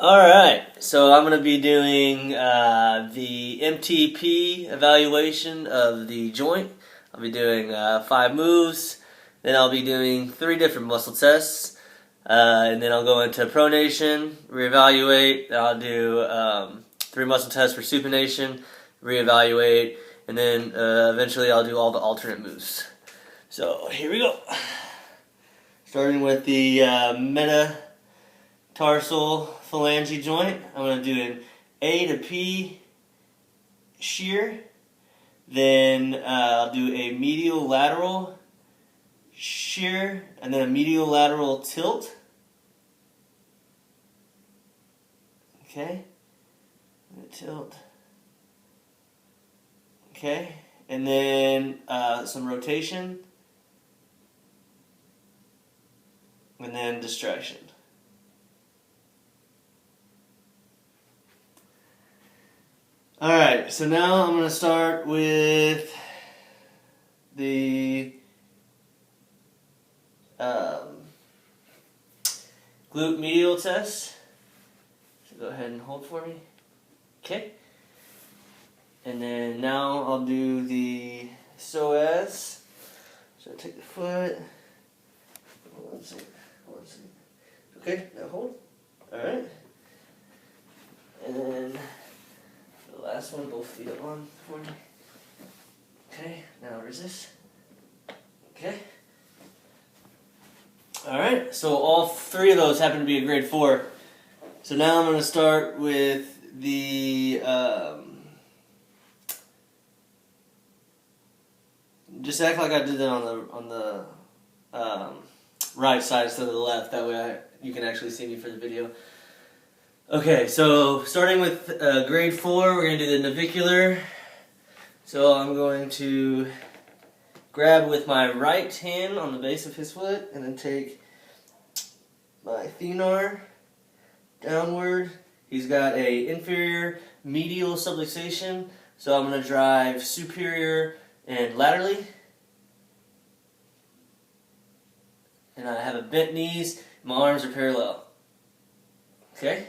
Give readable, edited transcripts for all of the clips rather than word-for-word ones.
Alright, so I'm going to be doing the MTP evaluation of the joint. I'll be doing 5 moves, then I'll be doing 3 different muscle tests, and then I'll go into pronation, reevaluate, then I'll do 3 muscle tests for supination, reevaluate, and then eventually I'll do all the alternate moves. So here we go. Starting with the metatarsal phalange joint. I'm going to do an A to P shear. Then I'll do a medial lateral shear and then a medial lateral tilt. Okay. Tilt. Okay. And then some rotation. And then distraction. Alright, so now I'm going to start with the glute medial test. So go ahead and hold for me. Okay. And then now I'll do the psoas. So I take the foot. One second. Okay, now hold. Alright. And then the last one, both feet up on for me. Okay, now resist. Okay. Alright, so all 3 of those happen to be a grade 4. So now I'm going to start with the, just act like I did that on the right side instead of the left, that way you can actually see me for the video. Okay, so starting with grade 4, we're going to do the navicular. So I'm going to grab with my right hand on the base of his foot and then take my thenar downward. He's got a inferior medial subluxation, so I'm going to drive superior and laterally. And I have a bent knees, my arms are parallel. Okay?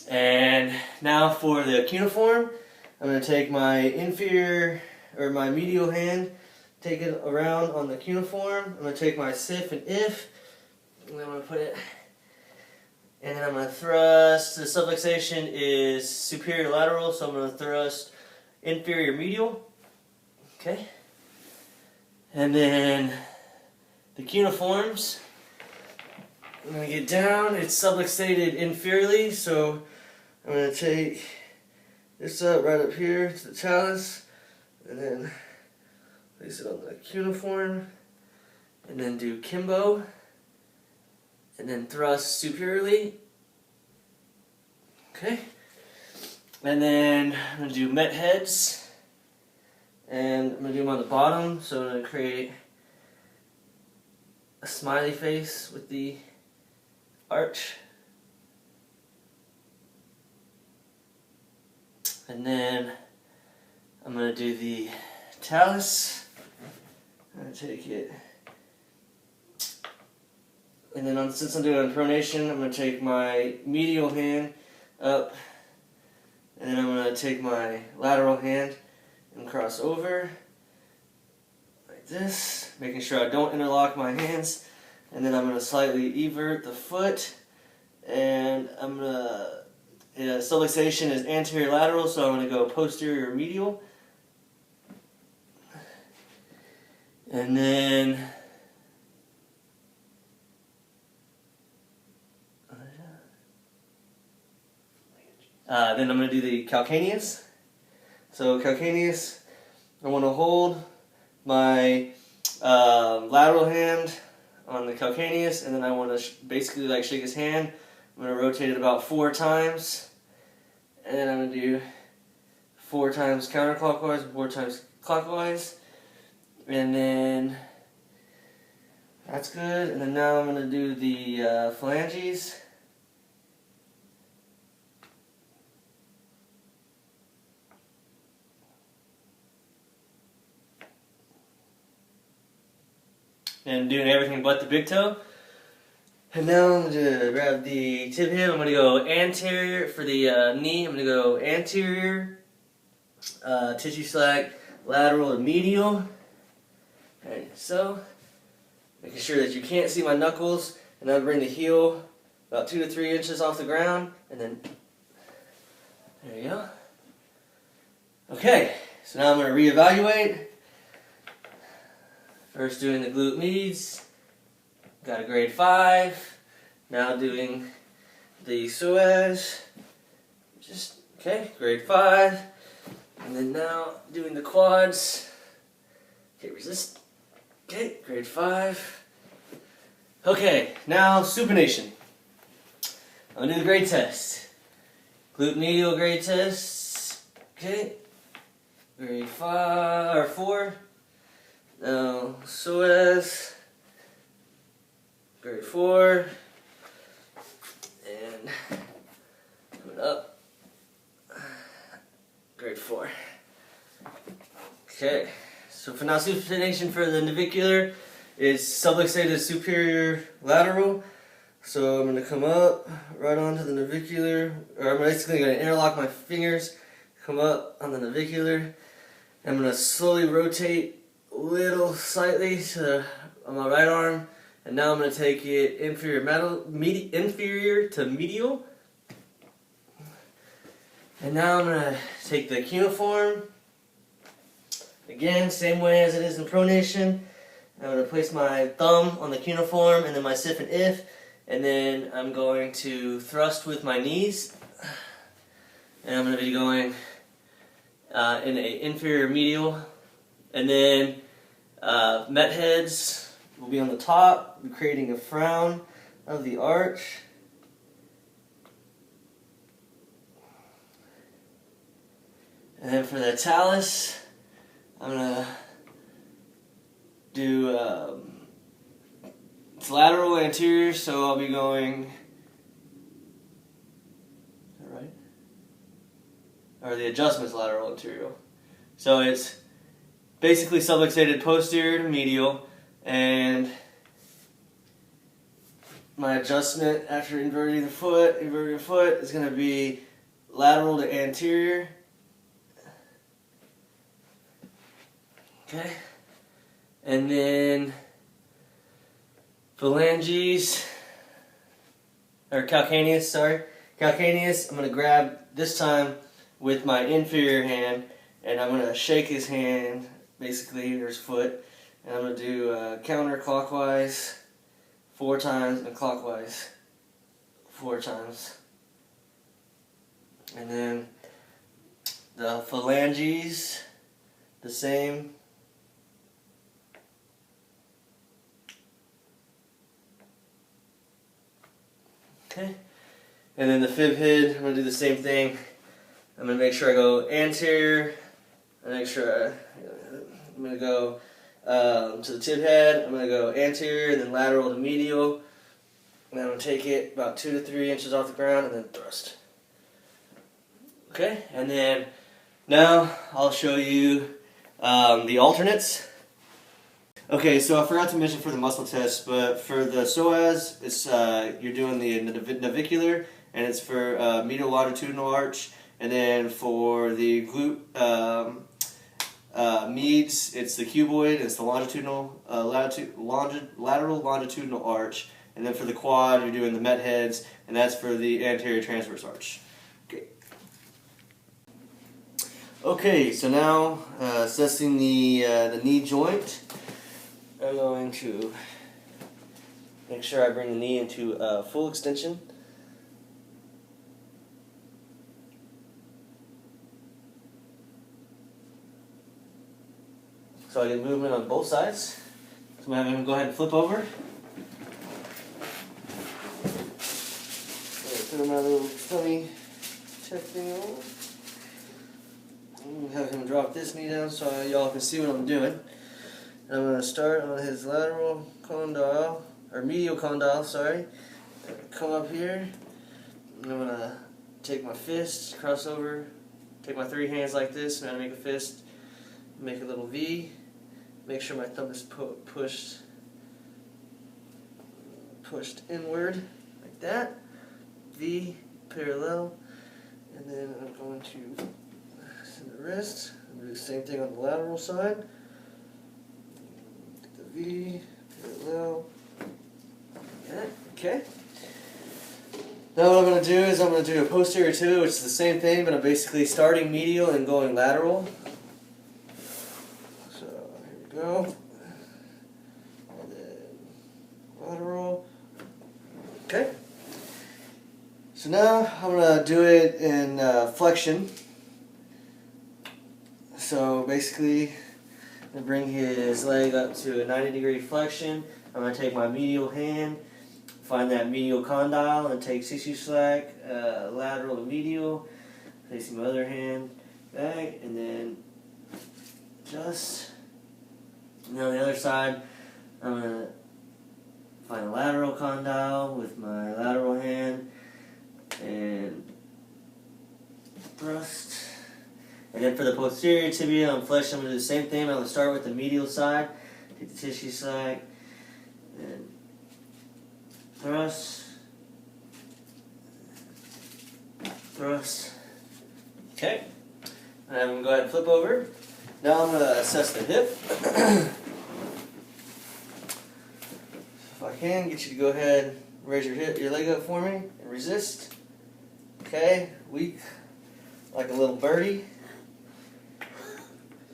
And now for the cuneiform, I'm going to take my inferior, or my medial hand, take it around on the cuneiform. I'm going to take my sif and if, and then I'm going to put it, and then I'm going to thrust. The subluxation is superior lateral, so I'm going to thrust inferior medial. Okay? And then the cuneiforms, I'm going to get down. It's subluxated inferiorly, so I'm going to take this up right up here to the talus, and then place it on the cuneiform, and then do kimbo, and then thrust superiorly. Okay. And then I'm going to do met heads, and I'm going to do them on the bottom, so I'm going to create a smiley face with the arch. And then I'm going to do the talus. I'm going to take it. And then since I'm doing pronation, I'm going to take my medial hand up. And then I'm going to take my lateral hand and cross over. Like this. Making sure I don't interlock my hands. And then I'm going to slightly evert the foot. And I'm going to... subluxation is anterior lateral, so I'm going to go posterior medial. And then I'm going to do the calcaneus. So calcaneus, I want to hold my lateral hand on the calcaneus, and then I want to basically like shake his hand. I'm going to rotate it about 4 times, and then I'm going to do 4 times counterclockwise and 4 times clockwise, and then that's good. And then now I'm going to do the phalanges. And doing everything but the big toe. And now I'm going to grab the tib head. I'm going to go anterior for the knee. I'm going to go anterior, tissue slack, lateral, and medial. Alright, so making sure that you can't see my knuckles, and I'll bring the heel about 2 to 3 inches off the ground, and then there you go. Okay, so now I'm going to reevaluate. First doing the glute medius, got a grade 5. Now doing the psoas, grade 5. And then now doing the quads, okay, resist, okay, grade 5. Okay, now supination. I'm going to do the grade test. Glute medial grade test, okay, grade 5 or 4. Now psoas, grade 4, and coming up, grade 4. Okay, so for now supination for the navicular is subluxated superior lateral. So I'm going to come up right onto the navicular, or I'm basically going to interlock my fingers, come up on the navicular. I'm going to slowly rotate a little slightly on my right arm, and now I'm going to take it inferior to medial. And now I'm going to take the cuneiform, again, same way as it is in pronation. I'm going to place my thumb on the cuneiform and then my sif and if, and then I'm going to thrust with my knees, and I'm going to be going in a inferior medial, and then met heads will be on the top, creating a frown of the arch. And then for the talus, I'm going to do it's lateral anterior, so I'll be going, is that right? Or the adjustment's lateral anterior. So it's basically subluxated posterior to medial, and my adjustment after inverting the foot is going to be lateral to anterior. Okay, and then phalanges, or calcaneus, calcaneus, I'm going to grab this time with my inferior hand, and I'm going to shake his hand, basically, or his foot, and I'm going to do counterclockwise 4 times and clockwise 4 times. And then the phalanges, the same. Okay, and then the fib head, I'm going to do the same thing. I'm going to make sure I go anterior, I'm going to go to the tib head, I'm going to go anterior and then lateral to medial, and I'm going to take it about 2 to 3 inches off the ground and then thrust. Okay, and then now I'll show you the alternates. Okay, so I forgot to mention for the muscle test, but for the psoas, it's you're doing the navicular, and it's for medial longitudinal arch, and then for the glute medius, it's the cuboid, it's the longitudinal lateral longitudinal arch, and then for the quad, you're doing the met heads, and that's for the anterior transverse arch. Okay. Okay, so now assessing the knee joint. I'm going to make sure I bring the knee into full extension. So I get movement on both sides. So I'm going to have him go ahead and flip over. Put my little tummy check thing on. I'm going to have him drop this knee down so y'all can see what I'm doing. I'm going to start on his lateral condyle, or medial condyle, sorry. Come up here. I'm going to take my fist, cross over, take my 3 hands like this, and I'm going to make a fist, make a little V. Make sure my thumb is pushed pushed inward like that. V, parallel, and then I'm going to send the wrist. Do the same thing on the lateral side. Get the V, parallel. Okay. Now what I'm going to do is I'm going to do a posterior tibia, which is the same thing, but I'm basically starting medial and going lateral. So here we go. And then lateral. Okay. So now I'm going to do it in flexion. So basically, I'm going to bring his leg up to a 90-degree flexion. I'm going to take my medial hand, find that medial condyle, and take 60 slack, lateral to medial, placing my other hand back, and then just, and on the other side, I'm going to find a lateral condyle with my lateral hand, and thrust. And then for the posterior tibia on flexion, I'm going to do the same thing. I'm going to start with the medial side, take the tissue slack, and thrust, thrust. Okay. And I'm going to go ahead and flip over. Now I'm going to assess the hip. If I can, get you to go ahead and raise your leg up for me and resist. Okay, weak, like a little birdie.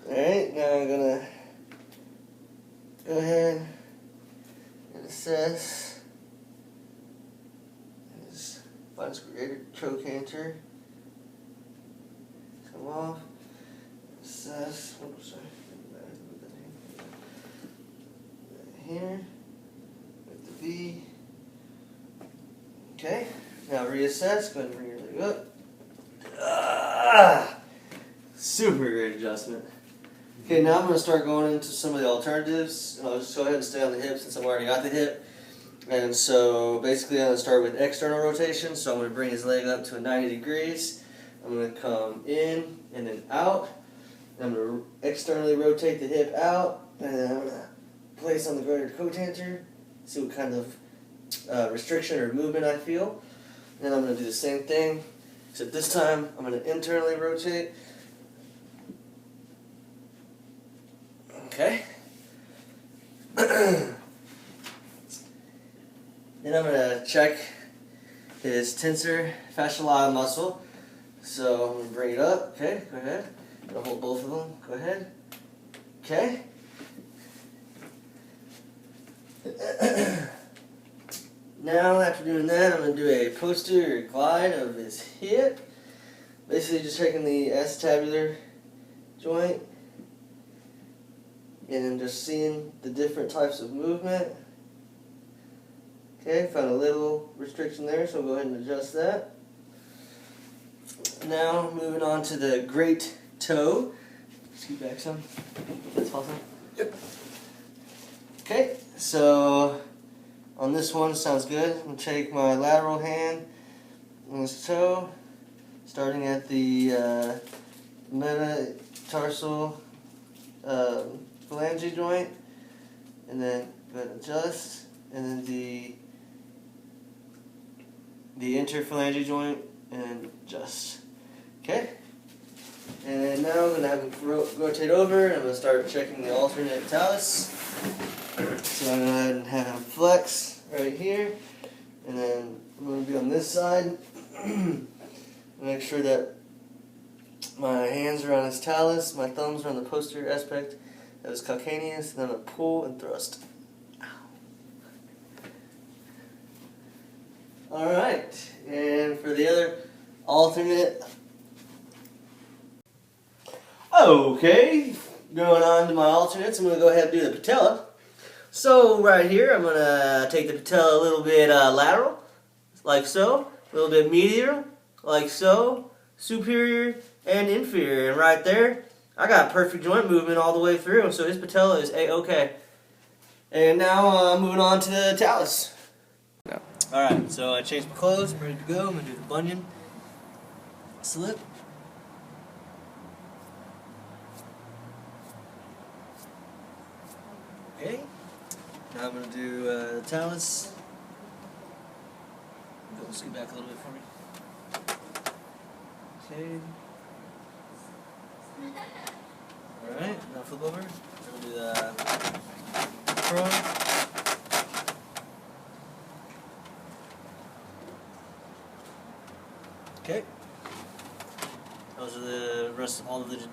Alright, now I'm going to go ahead and assess his spinous greater trochanter. Come off. Assess. Oops, sorry. Here. With the V. Okay. Now reassess. Go ahead and bring your leg up. Super great adjustment. Okay, now I'm going to start going into some of the alternatives. I'll just go ahead and stay on the hip since I've already got the hip. And so basically I'm going to start with external rotation. So I'm going to bring his leg up to a 90 degrees. I'm going to come in and then out. I'm going to externally rotate the hip out. And then I'm going to place on the greater trochanter. See what kind of restriction or movement I feel. And then I'm going to do the same thing. Except this time I'm going to internally rotate. Okay. Then I'm going to check his tensor fascioli muscle. So I'm going to bring it up. Okay, go ahead. I'm going to hold both of them. Go ahead. Okay. Now after doing that, I'm going to do a posterior glide of his hip. Basically just checking the acetabular joint. And then just seeing the different types of movement. Okay, found a little restriction there, so I'll go ahead and adjust that. Now, moving on to the great toe. Scoot back some. That's possible. Yep. Okay, so on this one, sounds good. I'm going to take my lateral hand on this toe, starting at the metatarsal phalange joint, and then go ahead and adjust, and then the interphalange joint, and adjust. Okay? And now I'm going to have him rotate over, and I'm going to start checking the alternate talus. So I'm going to go ahead and have him flex right here, and then I'm going to be on this side. Make sure that my hands are on his talus, my thumbs are on the posterior aspect of his calcaneus, and then I'm going to pull and thrust. Alright, and for the other alternate. Okay, going on to my alternates, I'm going to go ahead and do the patella. So right here, I'm going to take the patella a little bit lateral, like so, a little bit medial, like so, superior and inferior, and right there, I got perfect joint movement all the way through, so his patella is A-okay. And now moving on to the talus. No. Alright, so I changed my clothes, I'm ready to go. I'm going to do the bunion slip. Okay, now I'm going to do the talus scoot back a little bit for me. Okay. Alright, now flip over. We'll do the prone. Okay. Those are the rest of all of the